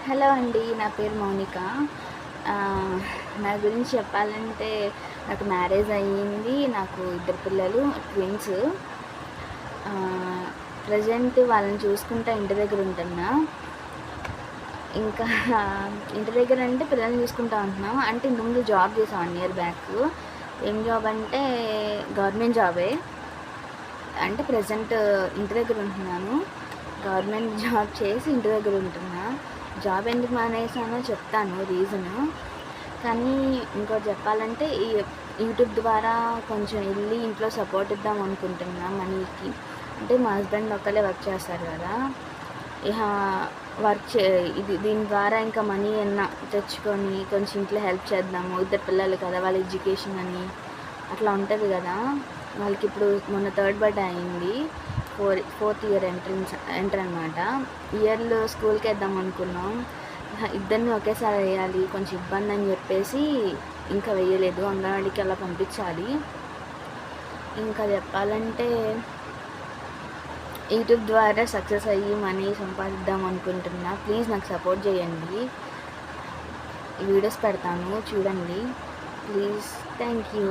Hello అండి, నా పేరు మౌనిక. నా గురించి చెప్పాలంటే నాకు మ్యారేజ్ అయ్యింది. నాకు ఇద్దరు పిల్లలు, ట్విన్స్. ప్రజెంట్ వాళ్ళని చూసుకుంటా ఇంటి దగ్గర ఉంటున్నా. ఇంకా ఇంటి దగ్గర అంటే పిల్లల్ని చూసుకుంటా ఉంటున్నాం. అంటే ఇంతకుముందు జాబ్ చేసాం 1 year బ్యాక్. ఏం జాబ్ అంటే గవర్నమెంట్ జాబే. అంటే ప్రజెంట్ ఇంటి దగ్గర ఉంటున్నాను. గవర్నమెంట్ జాబ్ చేసి ఇంటి దగ్గర ఉంటున్నా. జాబ్ ఎందుకు మానేసానో చెప్తాను రీజను. కానీ ఇంకోటి చెప్పాలంటే ఈ యూట్యూబ్ ద్వారా కొంచెం వెళ్ళి ఇంట్లో సపోర్ట్ ఇద్దాం అనుకుంటున్నా మనీకి. అంటే మా హస్బెండ్ ఒక్కలే వర్క్ చేస్తారు కదా, ఇక దీని ద్వారా ఇంకా మనీ ఏమన్నా తెచ్చుకొని కొంచెం ఇంట్లో హెల్ప్ చేద్దాము. ఇద్దరు పిల్లలు కదా, వాళ్ళ ఎడ్యుకేషన్ అని అట్లా ఉంటుంది కదా. వాళ్ళకి ఇప్పుడు మొన్న 3rd బర్త్డే అయింది. 4th year ఎంటర్ అనమాట. ఇయర్లో స్కూల్కి వేద్దాం అనుకున్నాం. ఇద్దరిని ఒకేసారి వేయాలి, కొంచెం ఇబ్బంది అని చెప్పేసి ఇంకా వేయలేదు. అంగన్వాడికి అలా పంపించాలి. ఇంకా చెప్పాలంటే యూట్యూబ్ ద్వారా సక్సెస్ అయ్యి మనీ సంపాదిద్దాం అనుకుంటున్నా. ప్లీజ్ నాకు సపోర్ట్ చేయండి. వీడియోస్ పెడతాను, చూడండి ప్లీజ్. Thank you.